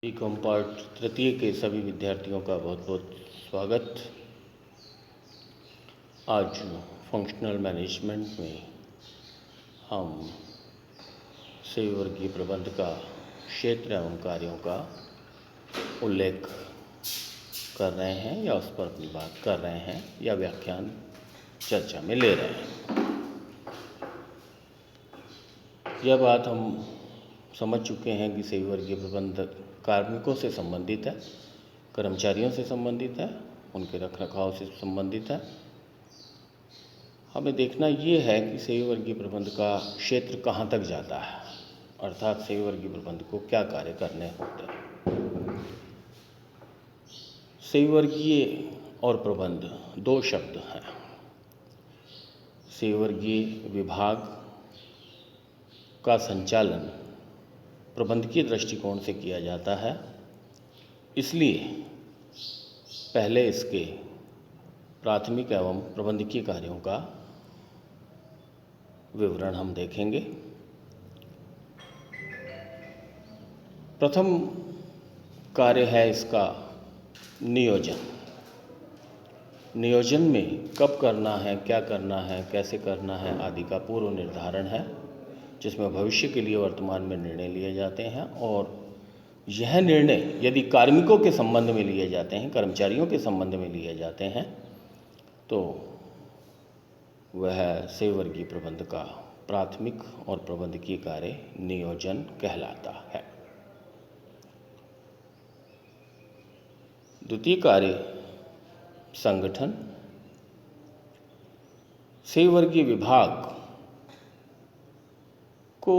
BCom part तृतीय के सभी विद्यार्थियों का बहुत बहुत स्वागत। आज फंक्शनल मैनेजमेंट में हम सही वर्गीय प्रबंध का क्षेत्र एवं कार्यों का उल्लेख कर रहे हैं या उस पर अपनी बात कर रहे हैं या व्याख्यान चर्चा में ले रहे हैं। यह बात हम समझ चुके हैं कि सही वर्गीय प्रबंध कार्मिकों से संबंधित है, कर्मचारियों से संबंधित है, उनके रखरखाव से संबंधित है। हमें देखना ये है कि सही वर्गीय प्रबंध का क्षेत्र कहाँ तक जाता है, अर्थात सही वर्गीय प्रबंध को क्या कार्य करने होते हैं। सही वर्गीय और प्रबंध दो शब्द हैं। सही वर्गीय विभाग का संचालन प्रबंधकीय दृष्टिकोण से किया जाता है, इसलिए पहले इसके प्राथमिक एवं प्रबंधकीय कार्यों का विवरण हम देखेंगे। प्रथम कार्य है इसका नियोजन। नियोजन में कब करना है, क्या करना है, कैसे करना है आदि का पूर्व निर्धारण है, जिसमें भविष्य के लिए वर्तमान में निर्णय लिए जाते हैं। और यह निर्णय यदि कार्मिकों के संबंध में लिए जाते हैं, कर्मचारियों के संबंध में लिए जाते हैं, तो वह सही वर्गीय प्रबंध का प्राथमिक और प्रबंधकीय कार्य नियोजन कहलाता है। द्वितीय कार्य संगठन। सही वर्गीय विभाग को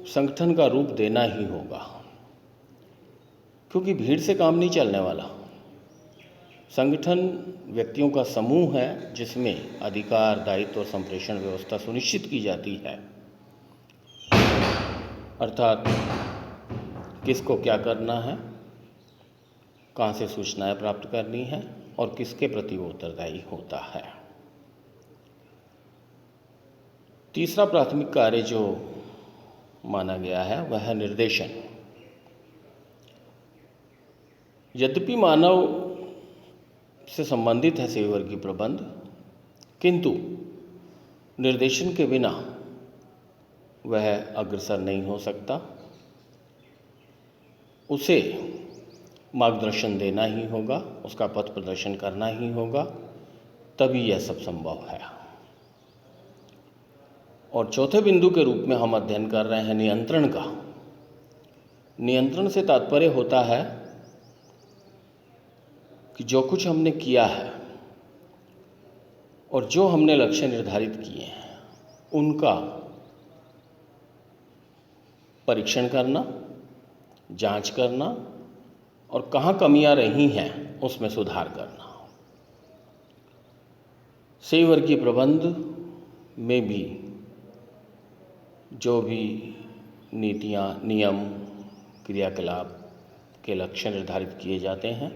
संगठन का रूप देना ही होगा, क्योंकि भीड़ से काम नहीं चलने वाला। संगठन व्यक्तियों का समूह है जिसमें अधिकार, दायित्व और संप्रेषण व्यवस्था सुनिश्चित की जाती है, अर्थात किसको क्या करना है, कहाँ से सूचनाएं प्राप्त करनी है और किसके प्रति वो उत्तरदायी होता है। तीसरा प्राथमिक कार्य जो माना गया है वह है निर्देशन। यद्यपि मानव से संबंधित है सही वर्गीय प्रबंध, किंतु निर्देशन के बिना वह अग्रसर नहीं हो सकता। उसे मार्गदर्शन देना ही होगा, उसका पथ प्रदर्शन करना ही होगा, तभी यह सब संभव है। और चौथे बिंदु के रूप में हम अध्ययन कर रहे हैं नियंत्रण का। नियंत्रण से तात्पर्य होता है कि जो कुछ हमने किया है और जो हमने लक्ष्य निर्धारित किए हैं उनका परीक्षण करना, जांच करना और कहाँ कमियां रही हैं उसमें सुधार करना। सही वर्गीय प्रबंध में भी जो भी नीतियाँ, नियम, क्रियाकलाप के लक्ष्य निर्धारित किए जाते हैं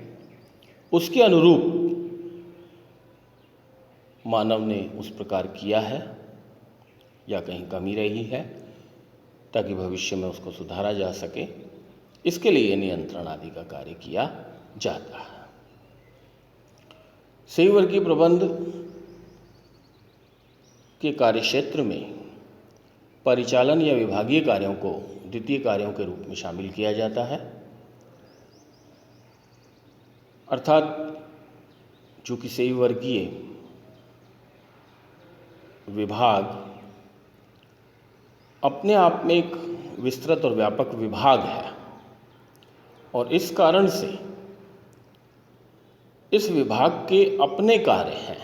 उसके अनुरूप मानव ने उस प्रकार किया है या कहीं कमी रही है, ताकि भविष्य में उसको सुधारा जा सके, इसके लिए नियंत्रण आदि का कार्य किया जाता है। सही वर्गीय प्रबंध के कार्यक्षेत्र में परिचालन या विभागीय कार्यों को द्वितीय कार्यों के रूप में शामिल किया जाता है, अर्थात चूँकि सही वर्गीय विभाग अपने आप में एक विस्तृत और व्यापक विभाग है और इस कारण से इस विभाग के अपने कार्य हैं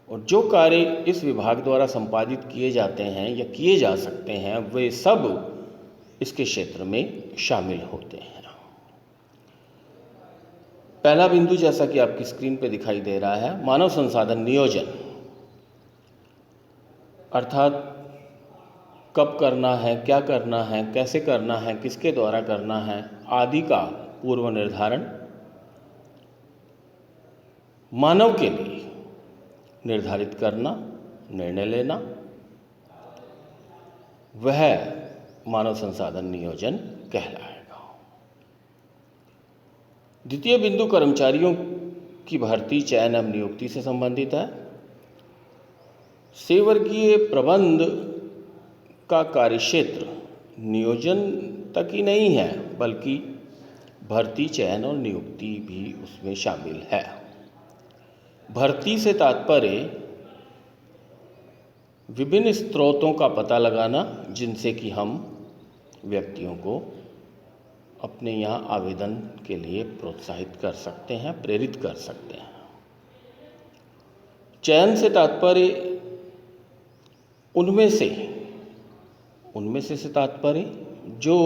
और जो कार्य इस विभाग द्वारा संपादित किए जाते हैं या किए जा सकते हैं वे सब इसके क्षेत्र में शामिल होते हैं। पहला बिंदु जैसा कि आपकी स्क्रीन पे दिखाई दे रहा है, मानव संसाधन नियोजन, अर्थात कब करना है, क्या करना है, कैसे करना है, किसके द्वारा करना है आदि का पूर्व निर्धारण मानव के लिए निर्धारित करना, निर्णय लेना, वह मानव संसाधन नियोजन कहलाएगा। द्वितीय बिंदु कर्मचारियों की भर्ती, चयन एवं नियुक्ति से संबंधित है। सेवर्गीय प्रबंध का कार्यक्षेत्र नियोजन तक ही नहीं है, बल्कि भर्ती, चयन और नियुक्ति भी उसमें शामिल है। भर्ती से तात्पर्य विभिन्न स्रोतों का पता लगाना, जिनसे कि हम व्यक्तियों को अपने यहाँ आवेदन के लिए प्रोत्साहित कर सकते हैं, प्रेरित कर सकते हैं। चयन से तात्पर्य उनमें से तात्पर्य जो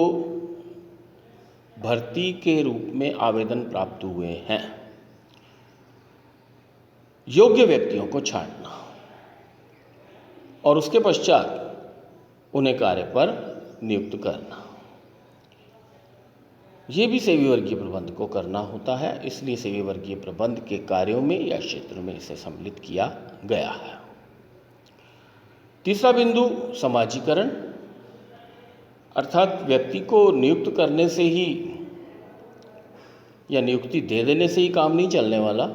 भर्ती के रूप में आवेदन प्राप्त हुए हैं, योग्य व्यक्तियों को छांटना और उसके पश्चात उन्हें कार्य पर नियुक्त करना। ये भी सेवी वर्गीय प्रबंध को करना होता है, इसलिए सेवी वर्गीय प्रबंध के कार्यों में या क्षेत्र में इसे सम्मिलित किया गया है। तीसरा बिंदु समाजीकरण, अर्थात व्यक्ति को नियुक्त करने से ही या नियुक्ति दे देने से ही काम नहीं चलने वाला।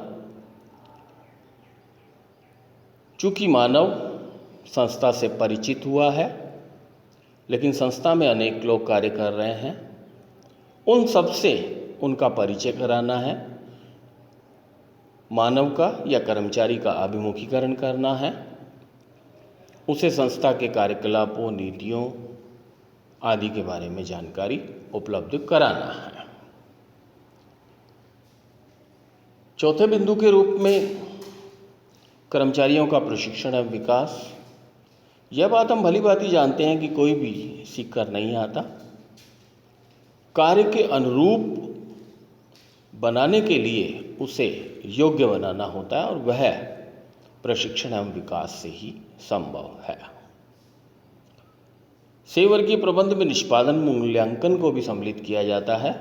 चूंकि मानव संस्था से परिचित हुआ है, लेकिन संस्था में अनेक लोग कार्य कर रहे हैं, उन सब से उनका परिचय कराना है, मानव का या कर्मचारी का अभिमुखीकरण करना है, उसे संस्था के कार्यकलापों, नीतियों आदि के बारे में जानकारी उपलब्ध कराना है। चौथे बिंदु के रूप में कर्मचारियों का प्रशिक्षण एवं विकास। यह बात हम भली भांति जानते हैं कि कोई भी सीख कर नहीं आता। कार्य के अनुरूप बनाने के लिए उसे योग्य बनाना होता है, और वह प्रशिक्षण एवं विकास से ही संभव है। सेवर्गीय प्रबंध में निष्पादन मूल्यांकन को भी सम्मिलित किया जाता है,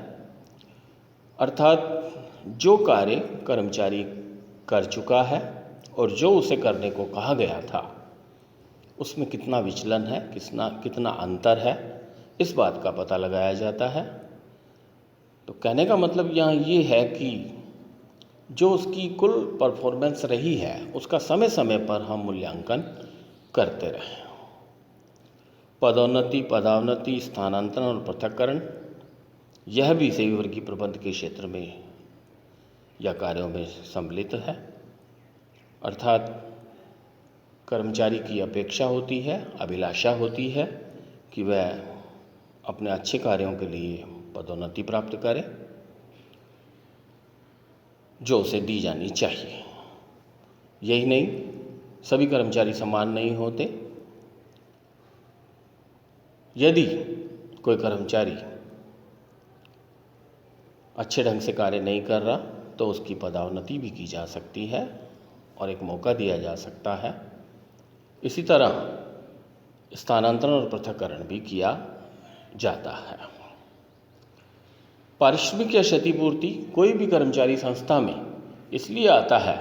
अर्थात जो कार्य कर्मचारी कर चुका है और जो उसे करने को कहा गया था, उसमें कितना विचलन है, कितना अंतर है, इस बात का पता लगाया जाता है। तो कहने का मतलब यहाँ ये है कि जो उसकी कुल परफॉर्मेंस रही है, उसका समय समय पर हम मूल्यांकन करते रहें। पदोन्नति, पदावनति, स्थानांतरण और पृथक्करण, यह भी सेवी वर्गीय प्रबंध के क्षेत्र में या कार्यों में सम्मिलित है। अर्थात कर्मचारी की अपेक्षा होती है, अभिलाषा होती है कि वह अपने अच्छे कार्यों के लिए पदोन्नति प्राप्त करे, जो उसे दी जानी चाहिए। यही नहीं, सभी कर्मचारी समान नहीं होते। यदि कोई कर्मचारी अच्छे ढंग से कार्य नहीं कर रहा, तो उसकी पदोन्नति भी की जा सकती है और एक मौका दिया जा सकता है। इसी तरह स्थानांतरण और पृथक्करण भी किया जाता है। पारिश्रमिक या क्षतिपूर्ति, कोई भी कर्मचारी संस्था में इसलिए आता है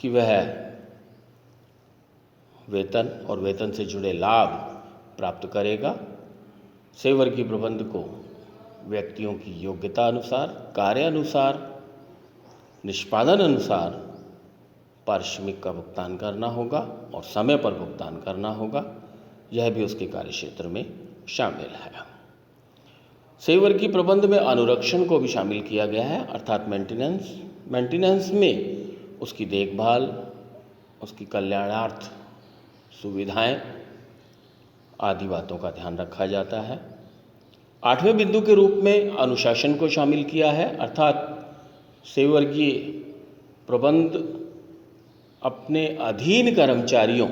कि वह वेतन और वेतन से जुड़े लाभ प्राप्त करेगा। सेवर्गीय प्रबंध को व्यक्तियों की योग्यता अनुसार, कार्य अनुसार, निष्पादन अनुसार पारिश्रमिक का भुगतान करना होगा और समय पर भुगतान करना होगा। यह भी उसके कार्यक्षेत्र में शामिल है। सेवर्गीय प्रबंध में अनुरक्षण को भी शामिल किया गया है, अर्थात मेंटेनेंस में उसकी देखभाल, उसकी कल्याणार्थ सुविधाएं आदि बातों का ध्यान रखा जाता है। आठवें बिंदु के रूप में अनुशासन को शामिल किया है, अर्थात सेवर्गीय प्रबंध अपने अधीन कर्मचारियों,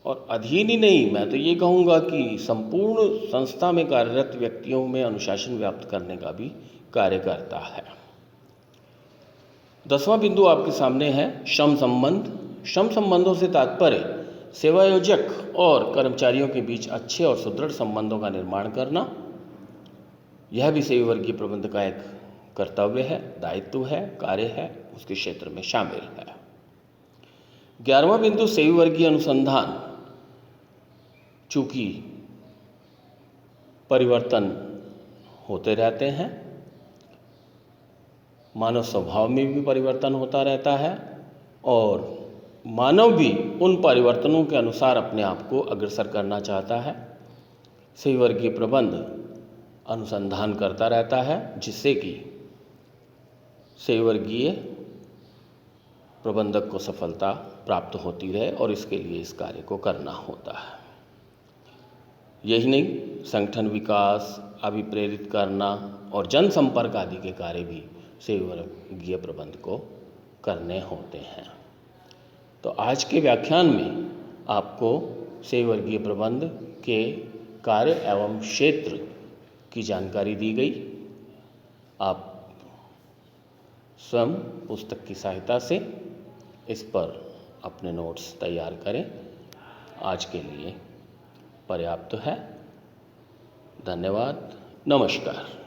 और अधीन ही नहीं, मैं तो ये कहूँगा कि संपूर्ण संस्था में कार्यरत व्यक्तियों में अनुशासन व्याप्त करने का भी कार्य करता है। 10वां बिंदु आपके सामने है श्रम संबंध। श्रम संबंधों से तात्पर्य सेवायोजक और कर्मचारियों के बीच अच्छे और सुदृढ़ संबंधों का निर्माण करना। यह भी सेवावर्गीय प्रबंध का एक कर्तव्य है, दायित्व है, कार्य है, उसके क्षेत्र में शामिल है। 11वां बिंदु सेवावर्गीय अनुसंधान। चूंकि परिवर्तन होते रहते हैं, मानव स्वभाव में भी परिवर्तन होता रहता है और मानव भी उन परिवर्तनों के अनुसार अपने आप को अग्रसर करना चाहता है। सही वर्गीय प्रबंध अनुसंधान करता रहता है जिससे कि सही वर्गीय प्रबंधक को सफलता प्राप्त होती रहे और इसके लिए इस कार्य को करना होता है। यही नहीं, संगठन विकास, अभिप्रेरित करना और जनसंपर्क आदि के कार्य भी सही वर्गीय प्रबंध को करने होते हैं। तो आज के व्याख्यान में आपको सही वर्गीय प्रबंध के कार्य एवं क्षेत्र की जानकारी दी गई। आप स्वयं पुस्तक की सहायता से इस पर अपने नोट्स तैयार करें। आज के लिए पर्याप्त है। धन्यवाद। नमस्कार।